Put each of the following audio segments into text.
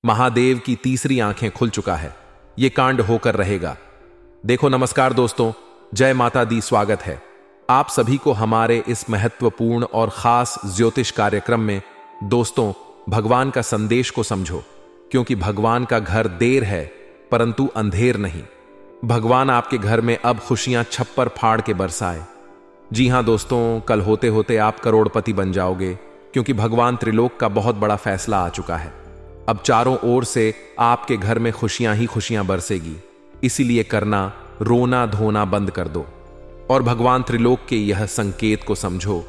महादेव की तीसरी आंखें खुल चुका है। ये कांड होकर रहेगा। देखो, नमस्कार दोस्तों, जय माता दी। स्वागत है आप सभी को हमारे इस महत्वपूर्ण और खास ज्योतिष कार्यक्रम में। दोस्तों, भगवान का संदेश को समझो, क्योंकि भगवान का घर देर है परंतु अंधेर नहीं। भगवान आपके घर में अब खुशियां छप्पर फाड़ के बरसाए। जी हां दोस्तों, कल होते होते आप करोड़पति बन जाओगे, क्योंकि भगवान त्रिलोक का बहुत बड़ा फैसला आ चुका है। अब चारों ओर से आपके घर में खुशियां ही खुशियां बरसेगी। इसीलिए करना रोना धोना बंद कर दो और भगवान त्रिलोक के यह संकेत को समझो।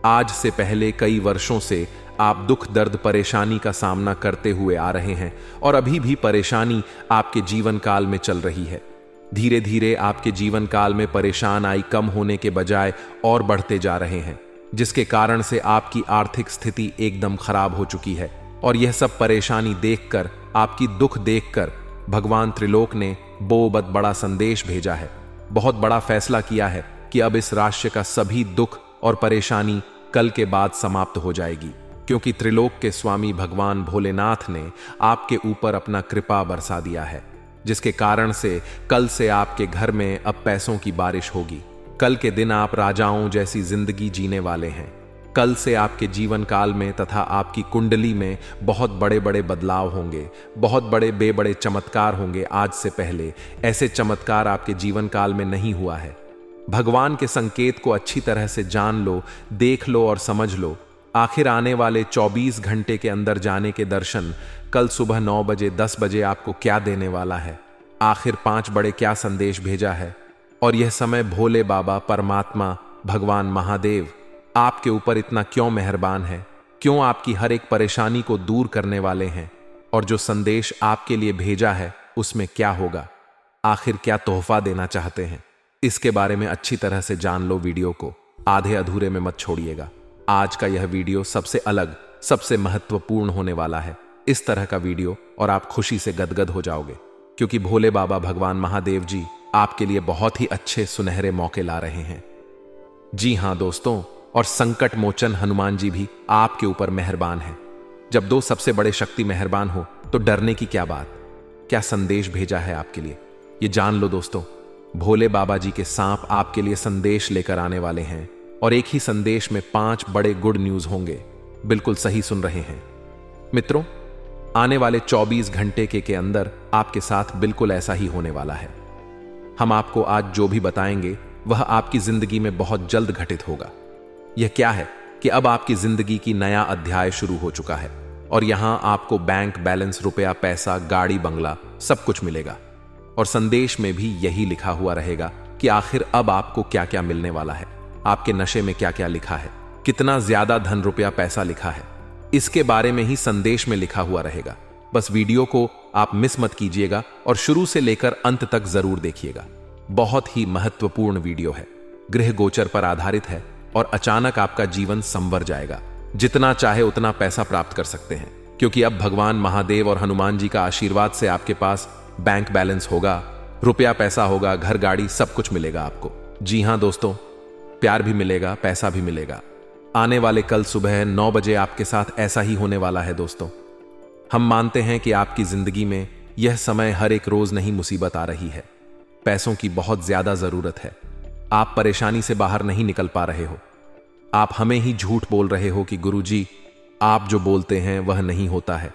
आज से पहले कई वर्षों से आप दुख दर्द परेशानी का सामना करते हुए आ रहे हैं और अभी भी परेशानी आपके जीवन काल में चल रही है। धीरे धीरे आपके जीवन काल में परेशान आई कम होने के बजाय और बढ़ते जा रहे हैं, जिसके कारण से आपकी आर्थिक स्थिति एकदम खराब हो चुकी है। और यह सब परेशानी देखकर, आपकी दुख देखकर भगवान त्रिलोक ने बहुत बड़ा संदेश भेजा है। बहुत बड़ा फैसला किया है कि अब इस राशि का सभी दुख और परेशानी कल के बाद समाप्त हो जाएगी, क्योंकि त्रिलोक के स्वामी भगवान भोलेनाथ ने आपके ऊपर अपना कृपा बरसा दिया है, जिसके कारण से कल से आपके घर में अब पैसों की बारिश होगी। कल के दिन आप राजाओं जैसी जिंदगी जीने वाले हैं। कल से आपके जीवन काल में तथा आपकी कुंडली में बहुत बड़े बड़े बदलाव होंगे, बहुत बड़े बड़े चमत्कार होंगे। आज से पहले ऐसे चमत्कार आपके जीवन काल में नहीं हुआ है। भगवान के संकेत को अच्छी तरह से जान लो, देख लो और समझ लो। आखिर आने वाले 24 घंटे के अंदर जाने के दर्शन कल सुबह 9 बजे 10 बजे आपको क्या देने वाला है। आखिर 5 बड़े क्या संदेश भेजा है। और यह समय भोले बाबा, परमात्मा, भगवान महादेव आपके ऊपर इतना क्यों मेहरबान है, क्यों आपकी हर एक परेशानी को दूर करने वाले हैं। और जो संदेश आपके लिए भेजा है उसमें क्या होगा, आखिर क्या तोहफा देना चाहते हैं, इसके बारे में अच्छी तरह से जान लो। वीडियो को आधे अधूरे में मत छोड़िएगा। आज का यह वीडियो सबसे अलग, सबसे महत्वपूर्ण होने वाला है। इस तरह का वीडियो और आप खुशी से गदगद हो जाओगे, क्योंकि भोले बाबा भगवान महादेव जी आपके लिए बहुत ही अच्छे सुनहरे मौके ला रहे हैं। जी हां दोस्तों, और संकट मोचन हनुमान जी भी आपके ऊपर मेहरबान है। जब दो सबसे बड़े शक्ति मेहरबान हो तो डरने की क्या बात। क्या संदेश भेजा है आपके लिए, ये जान लो दोस्तों। भोले बाबा जी के सांप आपके लिए संदेश लेकर आने वाले हैं, और एक ही संदेश में 5 बड़े गुड न्यूज होंगे। बिल्कुल सही सुन रहे हैं मित्रों। आने वाले 24 घंटे के अंदर आपके साथ बिल्कुल ऐसा ही होने वाला है। हम आपको आज जो भी बताएंगे वह आपकी जिंदगी में बहुत जल्द घटित होगा। यह क्या है कि अब आपकी जिंदगी की नया अध्याय शुरू हो चुका है, और यहां आपको बैंक बैलेंस, रुपया, पैसा, गाड़ी, बंगला सब कुछ मिलेगा। और संदेश में भी यही लिखा हुआ रहेगा कि आखिर अब आपको क्या क्या मिलने वाला है, आपके नशे में क्या क्या लिखा है, कितना ज्यादा धन, रुपया, पैसा लिखा है, इसके बारे में ही संदेश में लिखा हुआ रहेगा। बस वीडियो को आप मिस मत कीजिएगा और शुरू से लेकर अंत तक जरूर देखिएगा। बहुत ही महत्वपूर्ण वीडियो है, गृह गोचर पर आधारित है, और अचानक आपका जीवन संवर जाएगा। जितना चाहे उतना पैसा प्राप्त कर सकते हैं, क्योंकि अब भगवान महादेव और हनुमान जी का आशीर्वाद से आपके पास बैंक बैलेंस होगा, रुपया पैसा होगा, घर गाड़ी सब कुछ मिलेगा आपको। जी हां दोस्तों, प्यार भी मिलेगा, पैसा भी मिलेगा। आने वाले कल सुबह 9 बजे आपके साथ ऐसा ही होने वाला है दोस्तों। हम मानते हैं कि आपकी जिंदगी में यह समय हर एक रोज नई मुसीबत आ रही है। पैसों की बहुत ज्यादा जरूरत है। आप परेशानी से बाहर नहीं निकल पा रहे हो। आप हमें ही झूठ बोल रहे हो कि गुरुजी, आप जो बोलते हैं वह नहीं होता है।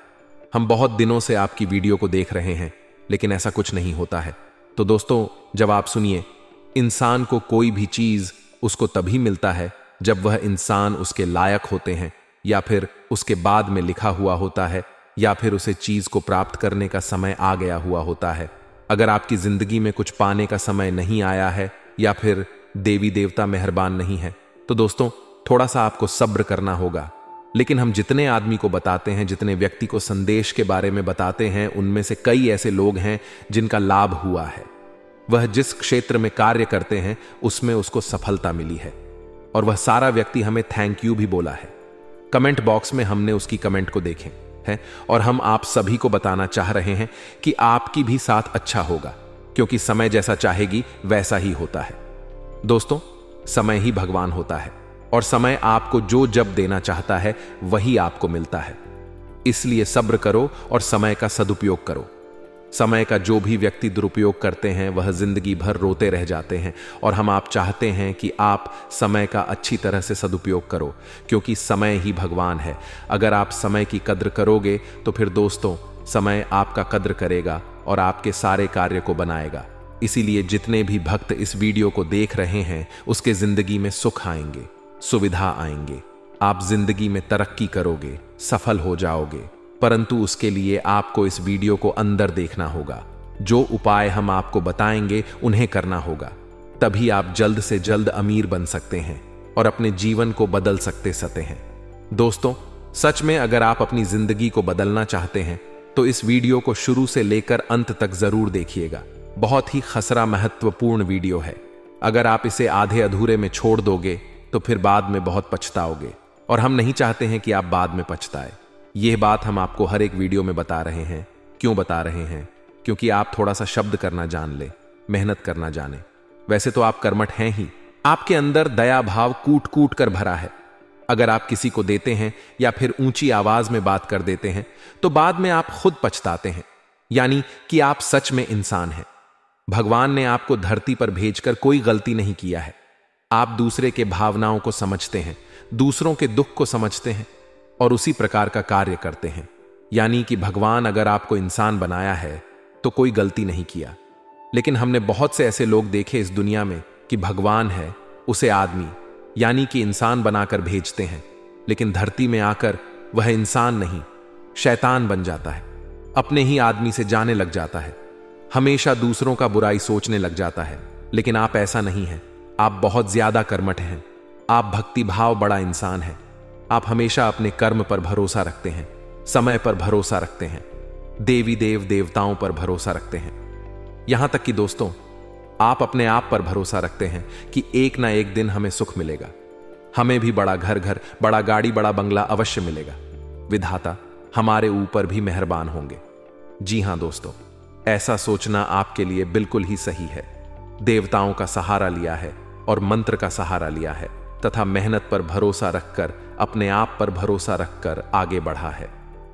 हम बहुत दिनों से आपकी वीडियो को देख रहे हैं, लेकिन ऐसा कुछ नहीं होता है। तो दोस्तों, जब आप सुनिए, इंसान को कोई भी चीज उसको तभी मिलता है जब वह इंसान उसके लायक होते हैं, या फिर उसके बाद में लिखा हुआ होता है, या फिर उसे चीज को प्राप्त करने का समय आ गया हुआ होता है। अगर आपकी जिंदगी में कुछ पाने का समय नहीं आया है, या फिर देवी देवता मेहरबान नहीं है, तो दोस्तों थोड़ा सा आपको सब्र करना होगा। लेकिन हम जितने आदमी को बताते हैं, जितने व्यक्ति को संदेश के बारे में बताते हैं, उनमें से कई ऐसे लोग हैं जिनका लाभ हुआ है। वह जिस क्षेत्र में कार्य करते हैं उसमें उसको सफलता मिली है, और वह सारा व्यक्ति हमें थैंक यू भी बोला है। कमेंट बॉक्स में हमने उसकी कमेंट को देखे हैं, और हम आप सभी को बताना चाह रहे हैं कि आपकी भी साथ अच्छा होगा, क्योंकि समय जैसा चाहेगी वैसा ही होता है। दोस्तों, समय ही भगवान होता है, और समय आपको जो जब देना चाहता है वही आपको मिलता है। इसलिए सब्र करो और समय का सदुपयोग करो। समय का जो भी व्यक्ति दुरुपयोग करते हैं वह जिंदगी भर रोते रह जाते हैं, और हम आप चाहते हैं कि आप समय का अच्छी तरह से सदुपयोग करो, क्योंकि समय ही भगवान है। अगर आप समय की कद्र करोगे तो फिर दोस्तों समय आपका कद्र करेगा और आपके सारे कार्य को बनाएगा। इसीलिए जितने भी भक्त इस वीडियो को देख रहे हैं उसके जिंदगी में सुख आएंगे, सुविधा आएंगे, आप जिंदगी में तरक्की करोगे, सफल हो जाओगे। परंतु उसके लिए आपको इस वीडियो को अंदर देखना होगा। जो उपाय हम आपको बताएंगे उन्हें करना होगा, तभी आप जल्द से जल्द अमीर बन सकते हैं और अपने जीवन को बदल सकते हैं। दोस्तों सच में अगर आप अपनी जिंदगी को बदलना चाहते हैं तो इस वीडियो को शुरू से लेकर अंत तक जरूर देखिएगा। बहुत ही खसरा महत्वपूर्ण वीडियो है। अगर आप इसे आधे अधूरे में छोड़ दोगे तो फिर बाद में बहुत पछताओगे, और हम नहीं चाहते हैं कि आप बाद में पछताए। यह बात हम आपको हर एक वीडियो में बता रहे हैं। क्यों बता रहे हैं? क्योंकि आप थोड़ा सा शब्द करना जान ले, मेहनत करना जाने। वैसे तो आप कर्मठ हैं ही, आपके अंदर दया भाव कूट कूट कर भरा है। अगर आप किसी को देते हैं या फिर ऊंची आवाज में बात कर देते हैं तो बाद में आप खुद पछताते हैं, यानी कि आप सच में इंसान हैं। भगवान ने आपको धरती पर भेजकर कोई गलती नहीं किया है। आप दूसरे के भावनाओं को समझते हैं, दूसरों के दुख को समझते हैं और उसी प्रकार का कार्य करते हैं। यानी कि भगवान अगर आपको इंसान बनाया है तो कोई गलती नहीं किया। लेकिन हमने बहुत से ऐसे लोग देखे इस दुनिया में कि भगवान है उसे आदमी यानी कि इंसान बनाकर भेजते हैं, लेकिन धरती में आकर वह इंसान नहीं शैतान बन जाता है, अपने ही आदमी से जाने लग जाता है, हमेशा दूसरों का बुराई सोचने लग जाता है। लेकिन आप ऐसा नहीं हैं, आप बहुत ज्यादा कर्मठ हैं, आप भक्ति भाव बड़ा इंसान हैं। आप हमेशा अपने कर्म पर भरोसा रखते हैं, समय पर भरोसा रखते हैं, देवी देवताओं पर भरोसा रखते हैं। यहां तक कि दोस्तों आप अपने आप पर भरोसा रखते हैं कि एक ना एक दिन हमें सुख मिलेगा, हमें भी बड़ा घर, बड़ा गाड़ी, बड़ा बंगला अवश्य मिलेगा। विधाता हमारे ऊपर भी मेहरबान होंगे। जी हां दोस्तों, ऐसा सोचना आपके लिए बिल्कुल ही सही है। देवताओं का सहारा लिया है और मंत्र का सहारा लिया है तथा मेहनत पर भरोसा रखकर, अपने आप पर भरोसा रखकर आगे बढ़ा है।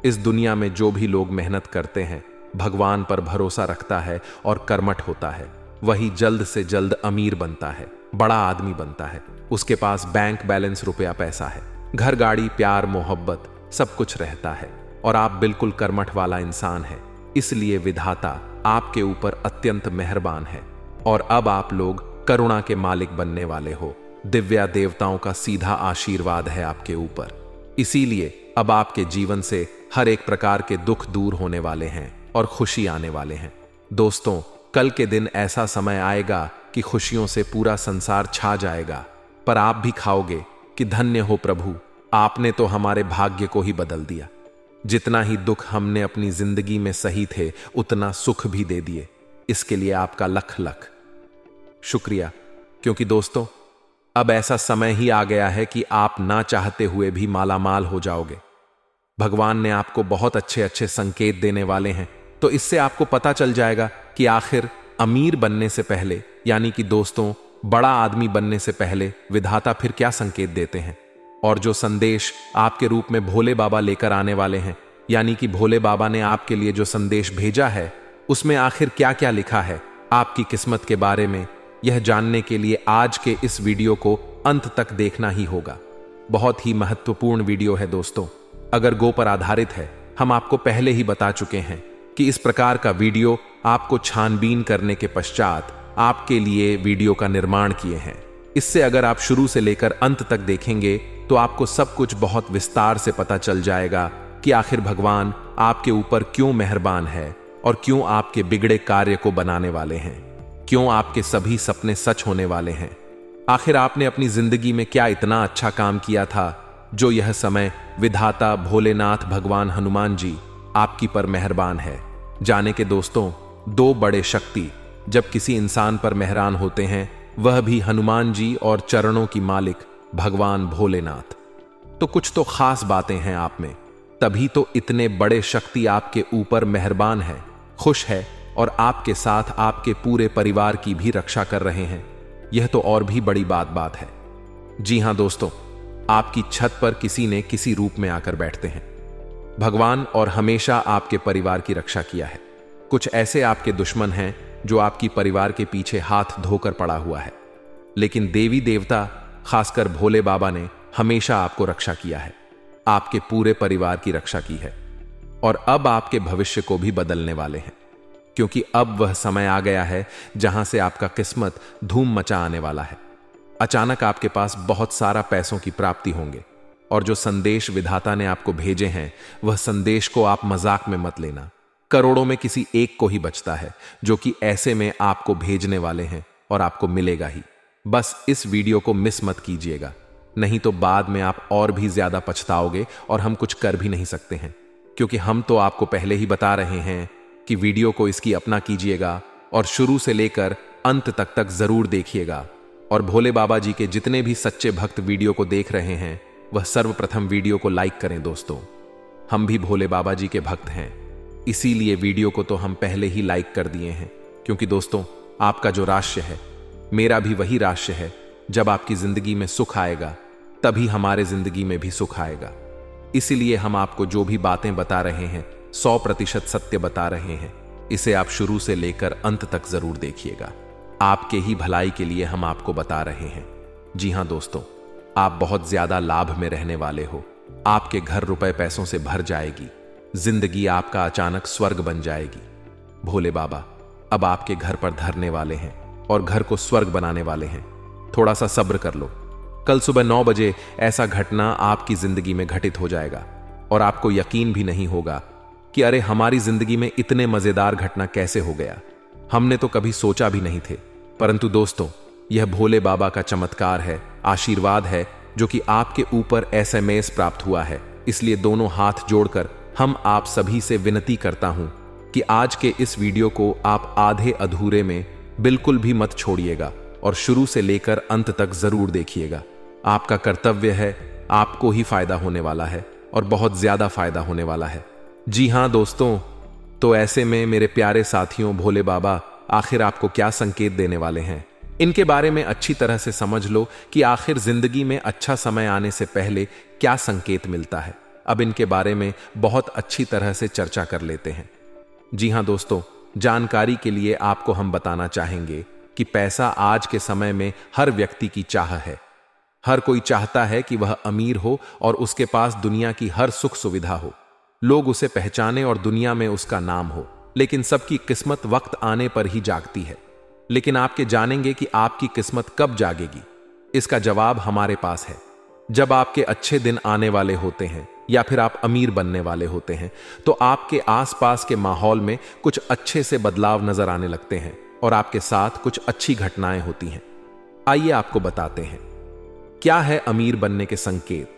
इस दुनिया में जो भी लोग मेहनत करते हैं, भगवान पर भरोसा रखता है और कर्मठ होता है, वही जल्द से जल्द अमीर बनता है, बड़ा आदमी बनता है। उसके पास बैंक बैलेंस, रुपया पैसा है, घर गाड़ी, प्यार मोहब्बत सब कुछ रहता है, और आप बिल्कुल कर्मठ वाला इंसान है। इसलिए विधाता आपके ऊपर अत्यंत मेहरबान है और अब आप लोग करुणा के मालिक बनने वाले हो। दिव्या देवताओं का सीधा आशीर्वाद है आपके ऊपर। इसीलिए अब आपके जीवन से हर एक प्रकार के दुख दूर होने वाले हैं और खुशी आने वाले हैं। दोस्तों कल के दिन ऐसा समय आएगा कि खुशियों से पूरा संसार छा जाएगा, पर आप भी खाओगे कि धन्य हो प्रभु, आपने तो हमारे भाग्य को ही बदल दिया। जितना ही दुख हमने अपनी जिंदगी में सही थे उतना सुख भी दे दिए। इसके लिए आपका लख लख शुक्रिया। क्योंकि दोस्तों अब ऐसा समय ही आ गया है कि आप ना चाहते हुए भी मालामाल हो जाओगे। भगवान ने आपको बहुत अच्छे अच्छे संकेत देने वाले हैं, तो इससे आपको पता चल जाएगा कि आखिर अमीर बनने से पहले, यानी कि दोस्तों बड़ा आदमी बनने से पहले विधाता फिर क्या संकेत देते हैं, और जो संदेश आपके रूप में भोले बाबा लेकर आने वाले हैं, यानी कि भोले बाबा ने आपके लिए जो संदेश भेजा है उसमें आखिर क्या क्या लिखा है आपकी किस्मत के बारे में, यह जानने के लिए आज के इस वीडियो को अंत तक देखना ही होगा। बहुत ही महत्वपूर्ण वीडियो है दोस्तों। अगर गो पर आधारित है, हम आपको पहले ही बता चुके हैं कि इस प्रकार का वीडियो आपको छानबीन करने के पश्चात आपके लिए वीडियो का निर्माण किए हैं। इससे अगर आप शुरू से लेकर अंत तक देखेंगे तो आपको सब कुछ बहुत विस्तार से पता चल जाएगा कि आखिर भगवान आपके ऊपर क्यों मेहरबान है और क्यों आपके बिगड़े कार्य को बनाने वाले हैं, क्यों आपके सभी सपने सच होने वाले हैं। आखिर आपने अपनी जिंदगी में क्या इतना अच्छा काम किया था जो यह समय विधाता भोलेनाथ भगवान हनुमान जी आपकी पर मेहरबान है। जाने के दोस्तों दो बड़े शक्ति जब किसी इंसान पर मेहरान होते हैं वह भी हनुमान जी और चरणों की मालिक भगवान भोलेनाथ। तो कुछ तो खास बातें हैं आप में, तभी तो इतने बड़े शक्ति आपके ऊपर मेहरबान है, खुश है और आपके साथ आपके पूरे परिवार की भी रक्षा कर रहे हैं। यह तो और भी बड़ी बात है। जी हां दोस्तों, आपकी छत पर किसी ने किसी रूप में आकर बैठते हैं। भगवान और हमेशा आपके परिवार की रक्षा किया है। कुछ ऐसे आपके दुश्मन हैं जो आपकी परिवार के पीछे हाथ धोकर पड़ा हुआ है, लेकिन देवी देवता खासकर भोले बाबा ने हमेशा आपको रक्षा किया है, आपके पूरे परिवार की रक्षा की है। और अब आपके भविष्य को भी बदलने वाले हैं, क्योंकि अब वह समय आ गया है जहां से आपका किस्मत धूम मचा आने वाला है। अचानक आपके पास बहुत सारा पैसों की प्राप्ति होंगे, और जो संदेश विधाता ने आपको भेजे हैं वह संदेश को आप मजाक में मत लेना। करोड़ों में किसी एक को ही बचता है जो कि ऐसे में आपको भेजने वाले हैं, और आपको मिलेगा ही। बस इस वीडियो को मिस मत कीजिएगा, नहीं तो बाद में आप और भी ज्यादा पछताओगे और हम कुछ कर भी नहीं सकते हैं, क्योंकि हम तो आपको पहले ही बता रहे हैं कि वीडियो को इसकी अपना कीजिएगा और शुरू से लेकर अंत तक जरूर देखिएगा। और भोले बाबा जी के जितने भी सच्चे भक्त वीडियो को देख रहे हैं वह सर्वप्रथम वीडियो को लाइक करें। दोस्तों, हम भी भोले बाबा जी के भक्त हैं, इसीलिए वीडियो को तो हम पहले ही लाइक कर दिए हैं, क्योंकि दोस्तों आपका जो राशि है मेरा भी वही राशि है। जब आपकी जिंदगी में सुख आएगा तभी हमारे जिंदगी में भी सुख आएगा। इसीलिए हम आपको जो भी बातें बता रहे हैं 100% सत्य बता रहे हैं। इसे आप शुरू से लेकर अंत तक जरूर देखिएगा, आपके ही भलाई के लिए हम आपको बता रहे हैं। जी हां दोस्तों, आप बहुत ज्यादा लाभ में रहने वाले हो। आपके घर रुपए पैसों से भर जाएगी, जिंदगी आपका अचानक स्वर्ग बन जाएगी। भोले बाबा अब आपके घर पर धरने वाले हैं और घर को स्वर्ग बनाने वाले हैं। थोड़ा सा सब्र कर लो, कल सुबह 9 बजे ऐसा घटना आपकी जिंदगी में घटित हो जाएगा और आपको यकीन भी नहीं होगा कि अरे हमारी जिंदगी में इतने मजेदार घटना कैसे हो गया, हमने तो कभी सोचा भी नहीं थे। परंतु दोस्तों, यह भोले बाबा का चमत्कार है, आशीर्वाद है, जो कि आपके ऊपर SMS प्राप्त हुआ है। इसलिए दोनों हाथ जोड़कर हम आप सभी से विनती करता हूं कि आज के इस वीडियो को आप आधे अधूरे में बिल्कुल भी मत छोड़िएगा और शुरू से लेकर अंत तक जरूर देखिएगा। आपका कर्तव्य है, आपको ही फायदा होने वाला है और बहुत ज्यादा फायदा होने वाला है। जी हां दोस्तों, तो ऐसे में मेरे प्यारे साथियों, भोले बाबा आखिर आपको क्या संकेत देने वाले हैं, इनके बारे में अच्छी तरह से समझ लो कि आखिर जिंदगी में अच्छा समय आने से पहले क्या संकेत मिलता है। अब इनके बारे में बहुत अच्छी तरह से चर्चा कर लेते हैं। जी हां दोस्तों, जानकारी के लिए आपको हम बताना चाहेंगे कि पैसा आज के समय में हर व्यक्ति की चाह है। हर कोई चाहता है कि वह अमीर हो और उसके पास दुनिया की हर सुख सुविधा हो, लोग उसे पहचाने और दुनिया में उसका नाम हो। लेकिन सबकी किस्मत वक्त आने पर ही जागती है। लेकिन आपके जानेंगे कि आपकी किस्मत कब जागेगी, इसका जवाब हमारे पास है। जब आपके अच्छे दिन आने वाले होते हैं या फिर आप अमीर बनने वाले होते हैं, तो आपके आसपास के माहौल में कुछ अच्छे से बदलाव नजर आने लगते हैं और आपके साथ कुछ अच्छी घटनाएं होती हैं। आइए आपको बताते हैं क्या है अमीर बनने के संकेत।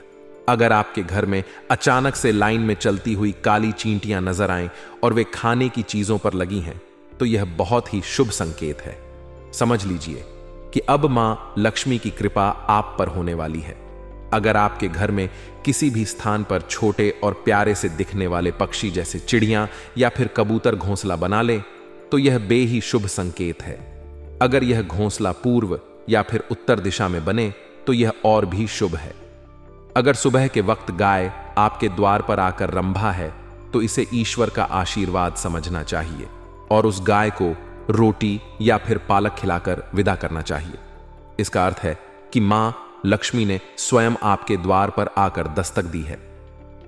अगर आपके घर में अचानक से लाइन में चलती हुई काली चींटियां नजर आएं और वे खाने की चीजों पर लगी हैं, तो यह बहुत ही शुभ संकेत है। समझ लीजिए कि अब मां लक्ष्मी की कृपा आप पर होने वाली है। अगर आपके घर में किसी भी स्थान पर छोटे और प्यारे से दिखने वाले पक्षी जैसे चिड़ियां या फिर कबूतर घोंसला बना ले, तो यह बेही शुभ संकेत है। अगर यह घोंसला पूर्व या फिर उत्तर दिशा में बने तो यह और भी शुभ है। अगर सुबह के वक्त गाय आपके द्वार पर आकर रंभा है, तो इसे ईश्वर का आशीर्वाद समझना चाहिए और उस गाय को रोटी या फिर पालक खिलाकर विदा करना चाहिए। इसका अर्थ है कि मां लक्ष्मी ने स्वयं आपके द्वार पर आकर दस्तक दी है।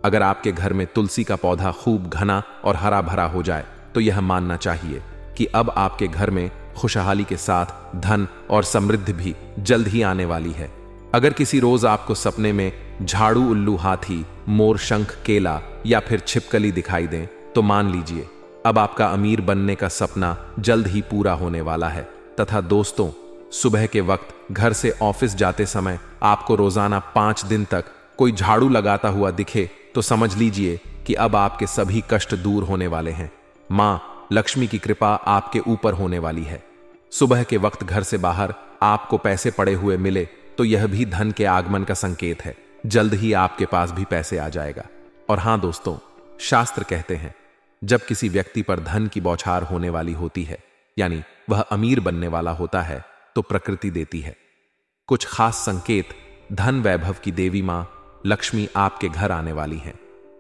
अगर आपके घर में तुलसी का पौधा खूब घना और हरा भरा हो जाए, तो यह मानना चाहिए कि अब आपके घर में खुशहाली के साथ धन और समृद्धि भी जल्द ही आने वाली है। अगर किसी रोज आपको सपने में झाड़ू, उल्लू, हाथी, मोर, शंख, केला या फिर छिपकली दिखाई दें, तो मान लीजिए अब आपका अमीर बनने का सपना जल्द ही पूरा होने वाला है। तथा दोस्तों, सुबह के वक्त घर से ऑफिस जाते समय आपको रोजाना 5 दिन तक कोई झाड़ू लगाता हुआ दिखे, तो समझ लीजिए कि अब आपके सभी कष्ट दूर होने वाले हैं। मां लक्ष्मी की कृपा आपके ऊपर होने वाली है। सुबह के वक्त घर से बाहर आपको पैसे पड़े हुए मिले, तो यह भी धन के आगमन का संकेत है। जल्द ही आपके पास भी पैसे आ जाएगा। और हां दोस्तों, शास्त्र कहते हैं जब किसी व्यक्ति पर धन की बौछार होने वाली होती है, यानी वह अमीर बनने वाला होता है, तो प्रकृति देती है कुछ खास संकेत। धन वैभव की देवी मां लक्ष्मी आपके घर आने वाली हैं।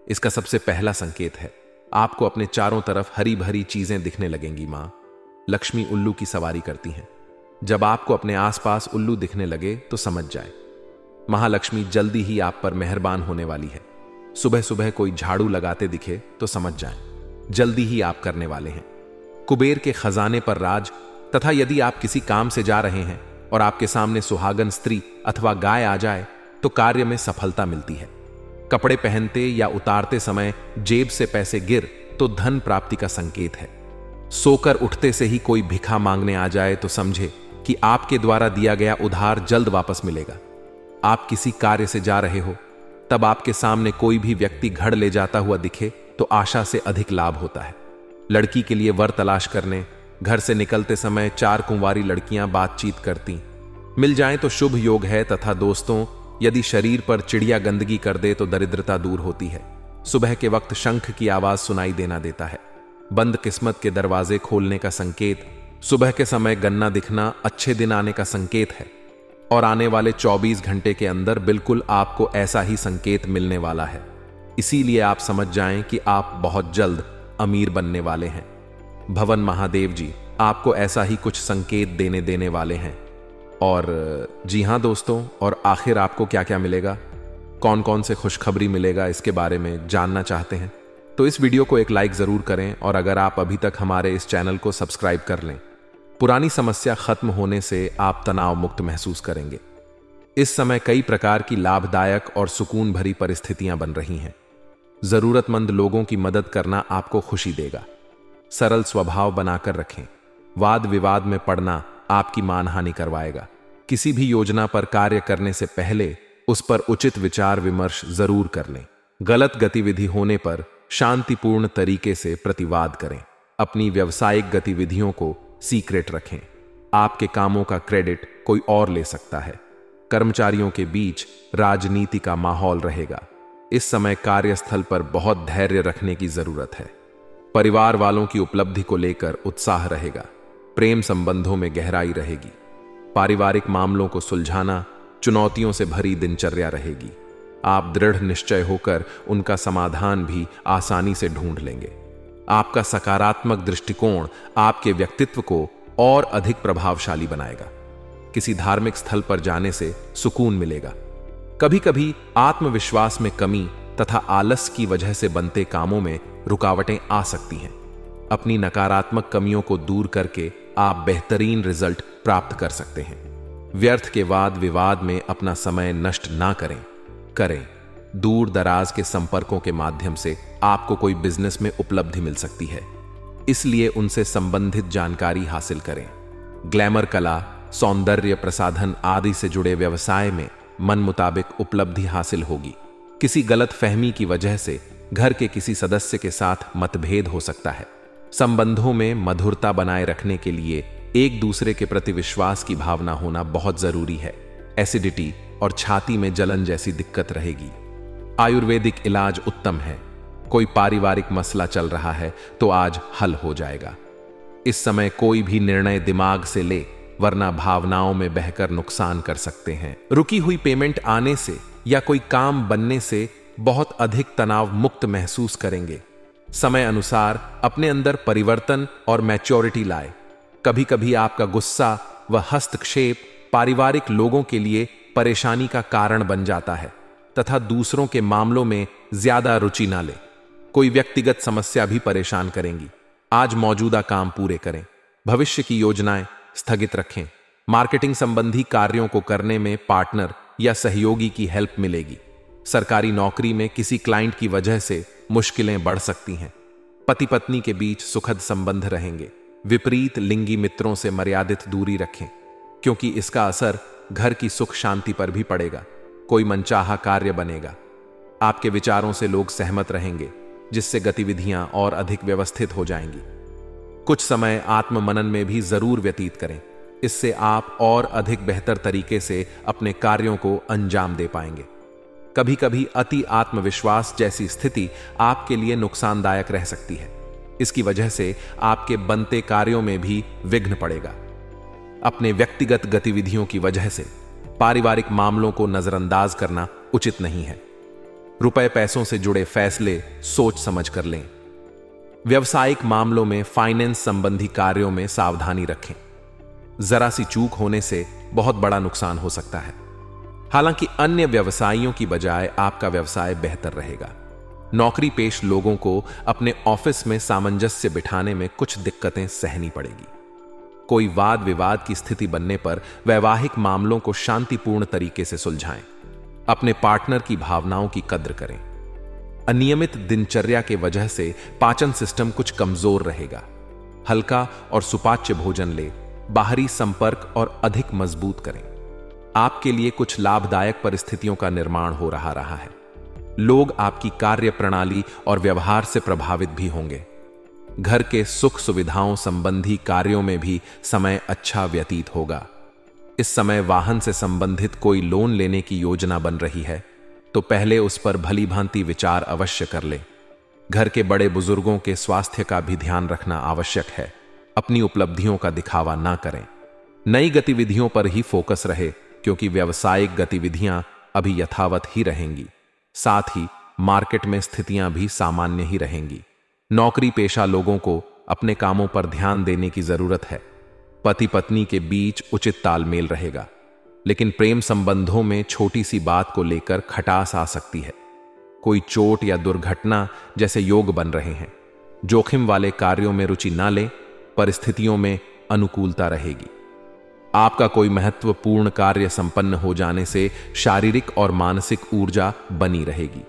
इसका सबसे पहला संकेत है, आपको अपने चारों तरफ हरी भरी चीजें दिखने लगेंगी। मां लक्ष्मी उल्लू की सवारी करती हैं। जब आपको अपने आसपास उल्लू दिखने लगे तो समझ जाए महालक्ष्मी जल्दी ही आप पर मेहरबान होने वाली है। सुबह सुबह कोई झाड़ू लगाते दिखे तो समझ जाएं, जल्दी ही आप करने वाले हैं। कुबेर के खजाने पर राज, तथा यदि आप किसी काम से जा रहे हैं और आपके सामने सुहागन स्त्री अथवा गाय आ जाए तो कार्य में सफलता मिलती है। कपड़े पहनते या उतारते समय जेब से पैसे गिर तो धन प्राप्ति का संकेत है। सोकर उठते से ही कोई भिखा मांगने आ जाए तो समझे कि आपके द्वारा दिया गया उधार जल्द वापस मिलेगा। आप किसी कार्य से जा रहे हो, तब आपके सामने कोई भी व्यक्ति घड़ ले जाता हुआ दिखे तो आशा से अधिक लाभ होता है। लड़की के लिए वर तलाश करने, घर से निकलते समय 4 कुंवारी लड़कियां बातचीत करती मिल जाएं तो शुभ योग है। तथा दोस्तों, यदि शरीर पर चिड़िया गंदगी कर दे तो दरिद्रता दूर होती है। सुबह के वक्त शंख की आवाज सुनाई देता है। बंद किस्मत के दरवाजे खोलने का संकेत। सुबह के समय गन्ना दिखना अच्छे दिन आने का संकेत है और आने वाले 24 घंटे के अंदर बिल्कुल आपको ऐसा ही संकेत मिलने वाला है। इसीलिए आप समझ जाएं कि आप बहुत जल्द अमीर बनने वाले हैं। भवन महादेव जी आपको ऐसा ही कुछ संकेत देने वाले हैं। और जी हां दोस्तों, और आखिर आपको क्या क्या मिलेगा, कौन कौन से खुशखबरी मिलेगा, इसके बारे में जानना चाहते हैं तो इस वीडियो को एक लाइक जरूर करें। और अगर आप अभी तक हमारे इस चैनल को सब्सक्राइब कर लें, पुरानी समस्या खत्म होने से आप तनाव मुक्त महसूस करेंगे। इस समय कई प्रकार की लाभदायक और सुकून भरी परिस्थितियां बन रही हैं। जरूरतमंद लोगों की मदद करना आपको खुशी देगा। सरल स्वभाव बनाकर रखें। वाद विवाद में पड़ना आपकी मानहानि करवाएगा। किसी भी योजना पर कार्य करने से पहले उस पर उचित विचार विमर्श जरूर कर लें। गलत गतिविधि होने पर शांतिपूर्ण तरीके से प्रतिवाद करें। अपनी व्यावसायिक गतिविधियों को सीक्रेट रखें। आपके कामों का क्रेडिट कोई और ले सकता है। कर्मचारियों के बीच राजनीति का माहौल रहेगा। इस समय कार्यस्थल पर बहुत धैर्य रखने की जरूरत है। परिवार वालों की उपलब्धि को लेकर उत्साह रहेगा। प्रेम संबंधों में गहराई रहेगी। पारिवारिक मामलों को सुलझाना चुनौतियों से भरी दिनचर्या रहेगी। आप दृढ़ निश्चय होकर उनका समाधान भी आसानी से ढूंढ लेंगे। आपका सकारात्मक दृष्टिकोण आपके व्यक्तित्व को और अधिक प्रभावशाली बनाएगा। किसी धार्मिक स्थल पर जाने से सुकून मिलेगा। कभी कभी आत्मविश्वास में कमी तथा आलस की वजह से बनते कामों में रुकावटें आ सकती हैं। अपनी नकारात्मक कमियों को दूर करके आप बेहतरीन रिजल्ट प्राप्त कर सकते हैं। व्यर्थ के वाद विवाद में अपना समय नष्ट ना करें। दूर दराज के संपर्कों के माध्यम से आपको कोई बिजनेस में उपलब्धि मिल सकती है, इसलिए उनसे संबंधित जानकारी हासिल करें। ग्लैमर कला, सौंदर्य प्रसाधन आदि से जुड़े व्यवसाय में मन मुताबिक उपलब्धि हासिल होगी। किसी गलत फहमी की वजह से घर के किसी सदस्य के साथ मतभेद हो सकता है। संबंधों में मधुरता बनाए रखने के लिए एक दूसरे के प्रति विश्वास की भावना होना बहुत जरूरी है। एसिडिटी और छाती में जलन जैसी दिक्कत रहेगी। आयुर्वेदिक इलाज उत्तम है। कोई पारिवारिक मसला चल रहा है तो आज हल हो जाएगा। इस समय कोई भी निर्णय दिमाग से ले, वरना भावनाओं में बहकर नुकसान कर सकते हैं। रुकी हुई पेमेंट आने से या कोई काम बनने से बहुत अधिक तनाव मुक्त महसूस करेंगे। समय अनुसार अपने अंदर परिवर्तन और मैच्योरिटी लाए। कभी कभी आपका गुस्सा व हस्तक्षेप पारिवारिक लोगों के लिए परेशानी का कारण बन जाता है तथा दूसरों के मामलों में ज्यादा रुचि ना ले। कोई व्यक्तिगत समस्या भी परेशान करेंगी। आज मौजूदा काम पूरे करें। भविष्य की योजनाएं स्थगित रखें। मार्केटिंग संबंधी कार्यों को करने में पार्टनर या सहयोगी की हेल्प मिलेगी। सरकारी नौकरी में किसी क्लाइंट की वजह से मुश्किलें बढ़ सकती हैं। पति पत्नी के बीच सुखद संबंध रहेंगे। विपरीत लिंगी मित्रों से मर्यादित दूरी रखें, क्योंकि इसका असर घर की सुख शांति पर भी पड़ेगा। कोई मनचाहा कार्य बनेगा। आपके विचारों से लोग सहमत रहेंगे, जिससे गतिविधियां और अधिक व्यवस्थित हो जाएंगी। कुछ समय आत्म मनन में भी जरूर व्यतीत करें। इससे आप और अधिक बेहतर तरीके से अपने कार्यों को अंजाम दे पाएंगे। कभी कभी अति आत्मविश्वास जैसी स्थिति आपके लिए नुकसानदायक रह सकती है। इसकी वजह से आपके बनते कार्यों में भी विघ्न पड़ेगा। अपने व्यक्तिगत गतिविधियों की वजह से पारिवारिक मामलों को नजरअंदाज करना उचित नहीं है। रुपए पैसों से जुड़े फैसले सोच समझ कर लें। व्यवसायिक मामलों में फाइनेंस संबंधी कार्यों में सावधानी रखें। जरा सी चूक होने से बहुत बड़ा नुकसान हो सकता है। हालांकि अन्य व्यवसायियों की बजाय आपका व्यवसाय बेहतर रहेगा। नौकरी पेश लोगों को अपने ऑफिस में सामंजस्य बिठाने में कुछ दिक्कतें सहनी पड़ेगी। कोई वाद विवाद की स्थिति बनने पर वैवाहिक मामलों को शांतिपूर्ण तरीके से सुलझाएं। अपने पार्टनर की भावनाओं की कद्र करें। अनियमित दिनचर्या के वजह से पाचन सिस्टम कुछ कमजोर रहेगा। हल्का और सुपाच्य भोजन ले, बाहरी संपर्क और अधिक मजबूत करें। आपके लिए कुछ लाभदायक परिस्थितियों का निर्माण हो रहा है। लोग आपकी कार्य प्रणाली और व्यवहार से प्रभावित भी होंगे। घर के सुख सुविधाओं संबंधी कार्यों में भी समय अच्छा व्यतीत होगा। इस समय वाहन से संबंधित कोई लोन लेने की योजना बन रही है तो पहले उस पर भली भांति विचार अवश्य कर ले। घर के बड़े बुजुर्गों के स्वास्थ्य का भी ध्यान रखना आवश्यक है। अपनी उपलब्धियों का दिखावा ना करें। नई गतिविधियों पर ही फोकस रहे क्योंकि व्यावसायिक गतिविधियां अभी यथावत ही रहेंगी। साथ ही मार्केट में स्थितियां भी सामान्य ही रहेंगी। नौकरी पेशा लोगों को अपने कामों पर ध्यान देने की जरूरत है। पति पत्नी के बीच उचित तालमेल रहेगा, लेकिन प्रेम संबंधों में छोटी सी बात को लेकर खटास आ सकती है। कोई चोट या दुर्घटना जैसे योग बन रहे हैं। जोखिम वाले कार्यों में रुचि ना लें, परिस्थितियों में अनुकूलता रहेगी। आपका कोई महत्वपूर्ण कार्य संपन्न हो जाने से शारीरिक और मानसिक ऊर्जा बनी रहेगी।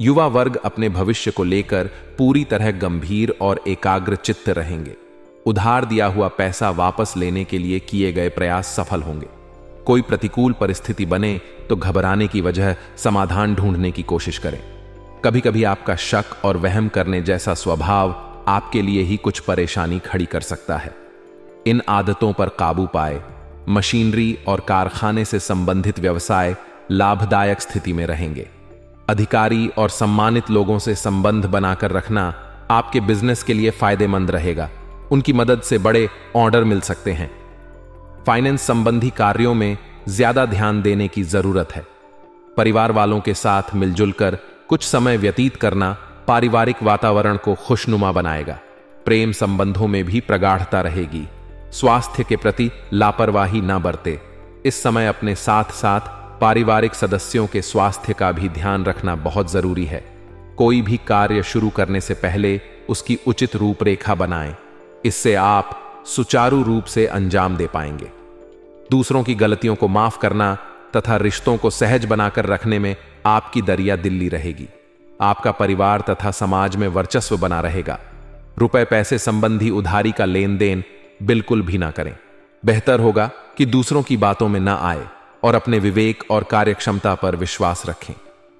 युवा वर्ग अपने भविष्य को लेकर पूरी तरह गंभीर और एकाग्र चित्त रहेंगे। उधार दिया हुआ पैसा वापस लेने के लिए किए गए प्रयास सफल होंगे। कोई प्रतिकूल परिस्थिति बने तो घबराने की वजह समाधान ढूंढने की कोशिश करें। कभी कभी आपका शक और वहम करने जैसा स्वभाव आपके लिए ही कुछ परेशानी खड़ी कर सकता है। इन आदतों पर काबू पाए। मशीनरी और कारखाने से संबंधित व्यवसाय लाभदायक स्थिति में रहेंगे। अधिकारी और सम्मानित लोगों से संबंध बनाकर रखना आपके बिजनेस के लिए फायदेमंद रहेगा। उनकी मदद से बड़े ऑर्डर मिल सकते हैं। फाइनेंस संबंधी कार्यों में ज्यादा ध्यान देने की जरूरत है। परिवार वालों के साथ मिलजुल कर कुछ समय व्यतीत करना पारिवारिक वातावरण को खुशनुमा बनाएगा। प्रेम संबंधों में भी प्रगाढ़ता रहेगी। स्वास्थ्य के प्रति लापरवाही ना बरते। इस समय अपने साथ साथ पारिवारिक सदस्यों के स्वास्थ्य का भी ध्यान रखना बहुत जरूरी है। कोई भी कार्य शुरू करने से पहले उसकी उचित रूपरेखा बनाएं। इससे आप सुचारू रूप से अंजाम दे पाएंगे। दूसरों की गलतियों को माफ करना तथा रिश्तों को सहज बनाकर रखने में आपकी दरिया दिल्ली रहेगी। आपका परिवार तथा समाज में वर्चस्व बना रहेगा। रुपए पैसे संबंधी उधारी का लेन देन बिल्कुल भी ना करें। बेहतर होगा कि दूसरों की बातों में ना आए और अपने विवेक और कार्यक्षमता पर विश्वास रखें।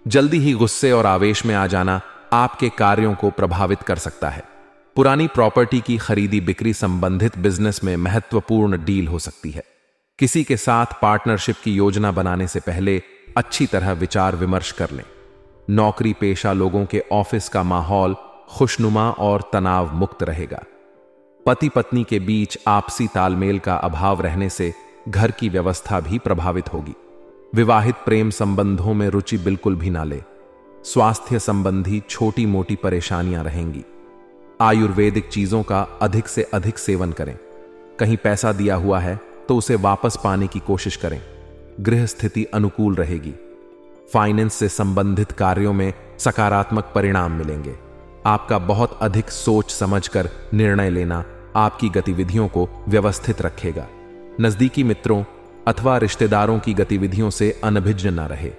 जल्दी ही गुस्से और आवेश में आ जाना आपके कार्यों को प्रभावित कर सकता है। पुरानी प्रॉपर्टी की खरीदी बिक्री संबंधित बिजनेस में महत्वपूर्ण डील हो सकती है। किसी के साथ पार्टनरशिप की योजना बनाने से पहले अच्छी तरह विचार विमर्श कर लें। नौकरी पेशा लोगों के ऑफिस का माहौल खुशनुमा और तनाव मुक्त रहेगा। पति पत्नी के बीच आपसी तालमेल का अभाव रहने से घर की व्यवस्था भी प्रभावित होगी। विवाहित प्रेम संबंधों में रुचि बिल्कुल भी ना ले। स्वास्थ्य संबंधी छोटी मोटी परेशानियां रहेंगी। आयुर्वेदिक चीजों का अधिक से अधिक सेवन करें। कहीं पैसा दिया हुआ है तो उसे वापस पाने की कोशिश करें। गृह स्थिति अनुकूल रहेगी। फाइनेंस से संबंधित कार्यों में सकारात्मक परिणाम मिलेंगे। आपका बहुत अधिक सोच समझकर निर्णय लेना आपकी गतिविधियों को व्यवस्थित रखेगा। नजदीकी मित्रों अथवा रिश्तेदारों की गतिविधियों से अनभिज्ञ न रहे।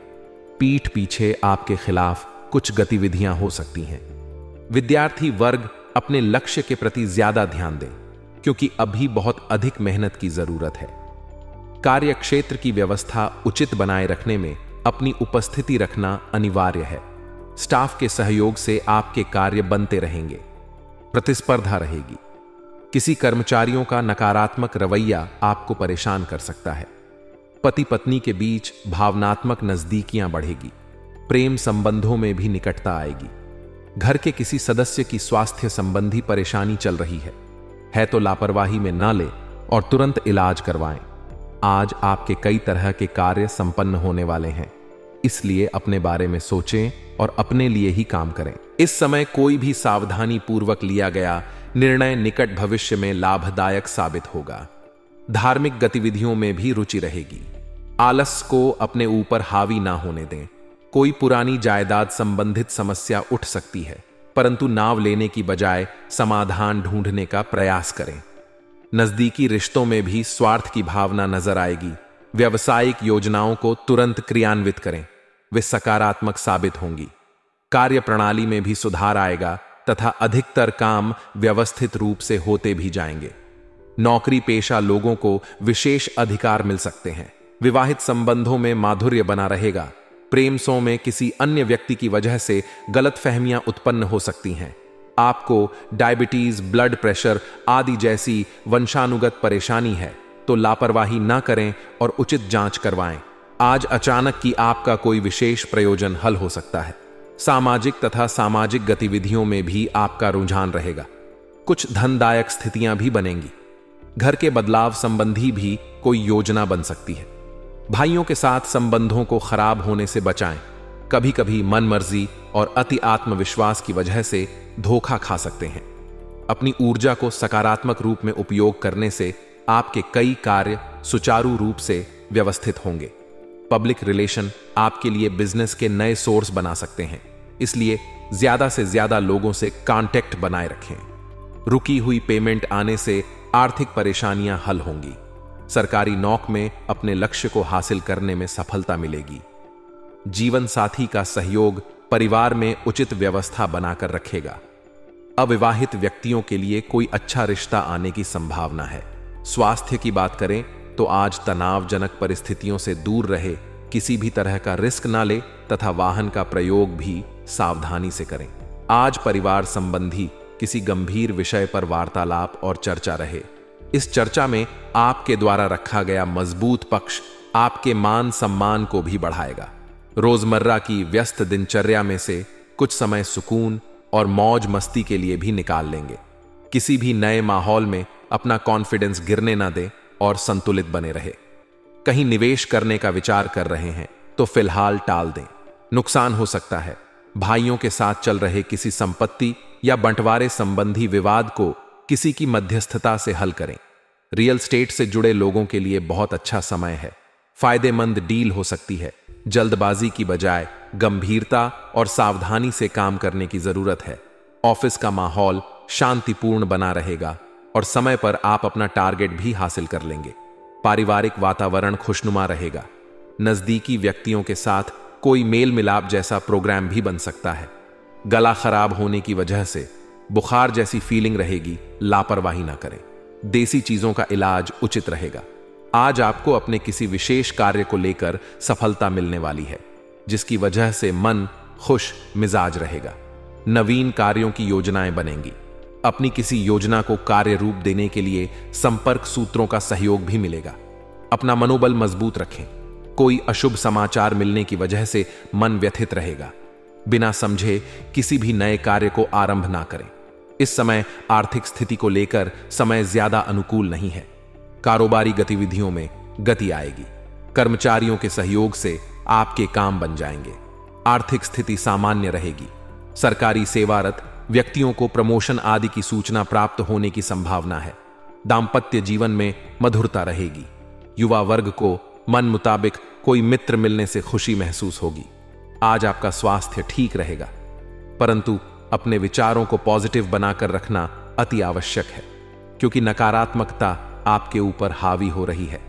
पीठ पीछे आपके खिलाफ कुछ गतिविधियां हो सकती हैं। विद्यार्थी वर्ग अपने लक्ष्य के प्रति ज्यादा ध्यान दें क्योंकि अभी बहुत अधिक मेहनत की जरूरत है। कार्य क्षेत्र की व्यवस्था उचित बनाए रखने में अपनी उपस्थिति रखना अनिवार्य है। स्टाफ के सहयोग से आपके कार्य बनते रहेंगे। प्रतिस्पर्धा रहेगी। किसी कर्मचारियों का नकारात्मक रवैया आपको परेशान कर सकता है। पति पत्नी के बीच भावनात्मक नजदीकियां बढ़ेगी। प्रेम संबंधों में भी निकटता आएगी। घर के किसी सदस्य की स्वास्थ्य संबंधी परेशानी चल रही है तो लापरवाही में ना ले और तुरंत इलाज करवाएं। आज आपके कई तरह के कार्य संपन्न होने वाले हैं, इसलिए अपने बारे में सोचें और अपने लिए ही काम करें। इस समय कोई भी सावधानी पूर्वक लिया गया निर्णय निकट भविष्य में लाभदायक साबित होगा। धार्मिक गतिविधियों में भी रुचि रहेगी। आलस को अपने ऊपर हावी ना होने दें। कोई पुरानी जायदाद संबंधित समस्या उठ सकती है, परंतु नाव लेने की बजाय समाधान ढूंढने का प्रयास करें। नजदीकी रिश्तों में भी स्वार्थ की भावना नजर आएगी। व्यावसायिक योजनाओं को तुरंत क्रियान्वित करें, वे सकारात्मक साबित होंगी। कार्य प्रणाली में भी सुधार आएगा तथा अधिकतर काम व्यवस्थित रूप से होते भी जाएंगे। नौकरी पेशा लोगों को विशेष अधिकार मिल सकते हैं। विवाहित संबंधों में माधुर्य बना रहेगा। प्रेमसों में किसी अन्य व्यक्ति की वजह से गलतफहमियां उत्पन्न हो सकती हैं। आपको डायबिटीज, ब्लड प्रेशर आदि जैसी वंशानुगत परेशानी है तो लापरवाही ना करें और उचित जांच करवाएं। आज अचानक की आपका कोई विशेष प्रयोजन हल हो सकता है। सामाजिक तथा सामाजिक गतिविधियों में भी आपका रुझान रहेगा। कुछ धनदायक स्थितियां भी बनेंगी। घर के बदलाव संबंधी भी कोई योजना बन सकती है। भाइयों के साथ संबंधों को खराब होने से बचाएं। कभी कभी मनमर्जी और अति आत्मविश्वास की वजह से धोखा खा सकते हैं। अपनी ऊर्जा को सकारात्मक रूप में उपयोग करने से आपके कई कार्य सुचारू रूप से व्यवस्थित होंगे। पब्लिक रिलेशन आपके लिए बिजनेस के नए सोर्स बना सकते हैं, इसलिए ज्यादा से ज्यादा लोगों से कांटेक्ट बनाए रखें। रुकी हुई पेमेंट आने से आर्थिक परेशानियां हल होंगी। सरकारी नौकरी में अपने लक्ष्य को हासिल करने में सफलता मिलेगी। जीवन साथी का सहयोग परिवार में उचित व्यवस्था बनाकर रखेगा। अविवाहित व्यक्तियों के लिए कोई अच्छा रिश्ता आने की संभावना है। स्वास्थ्य की बात करें तो आज तनावजनक परिस्थितियों से दूर रहे, किसी भी तरह का रिस्क ना ले तथा वाहन का प्रयोग भी सावधानी से करें। आज परिवार संबंधी किसी गंभीर विषय पर वार्तालाप और चर्चा रहे। इस चर्चा में आपके द्वारा रखा गया मजबूत पक्ष आपके मान सम्मान को भी बढ़ाएगा। रोजमर्रा की व्यस्त दिनचर्या में से कुछ समय सुकून और मौज मस्ती के लिए भी निकाल लेंगे। किसी भी नए माहौल में अपना कॉन्फिडेंस गिरने ना दें और संतुलित बने रहे। कहीं निवेश करने का विचार कर रहे हैं तो फिलहाल टाल दें, नुकसान हो सकता है। भाइयों के साथ चल रहे किसी संपत्ति या बंटवारे संबंधी विवाद को किसी की मध्यस्थता से हल करें। रियल एस्टेट से जुड़े लोगों के लिए बहुत अच्छा समय है। फायदेमंद डील हो सकती है। जल्दबाजी की बजाय गंभीरता और सावधानी से काम करने की जरूरत है। ऑफिस का माहौल शांतिपूर्ण बना रहेगा और समय पर आप अपना टारगेट भी हासिल कर लेंगे। पारिवारिक वातावरण खुशनुमा रहेगा। नजदीकी व्यक्तियों के साथ कोई मेल मिलाप जैसा प्रोग्राम भी बन सकता है। गला खराब होने की वजह से बुखार जैसी फीलिंग रहेगी, लापरवाही ना करें। देसी चीजों का इलाज उचित रहेगा। आज आपको अपने किसी विशेष कार्य को लेकर सफलता मिलने वाली है, जिसकी वजह से मन खुश मिजाज रहेगा। नवीन कार्यों की योजनाएं बनेंगी। अपनी किसी योजना को कार्य रूप देने के लिए संपर्क सूत्रों का सहयोग भी मिलेगा। अपना मनोबल मजबूत रखें। कोई अशुभ समाचार मिलने की वजह से मन व्यथित रहेगा। बिना समझे किसी भी नए कार्य को आरंभ ना करें। इस समय आर्थिक स्थिति को लेकर समय ज्यादा अनुकूल नहीं है। कारोबारी गतिविधियों में गति आएगी। कर्मचारियों के सहयोग से आपके काम बन जाएंगे। आर्थिक स्थिति सामान्य रहेगी। सरकारी सेवारत व्यक्तियों को प्रमोशन आदि की सूचना प्राप्त होने की संभावना है। दांपत्य जीवन में मधुरता रहेगी। युवा वर्ग को मन मुताबिक कोई मित्र मिलने से खुशी महसूस होगी। आज आपका स्वास्थ्य ठीक रहेगा, परंतु अपने विचारों को पॉजिटिव बनाकर रखना अति आवश्यक है, क्योंकि नकारात्मकता आपके ऊपर हावी हो रही है।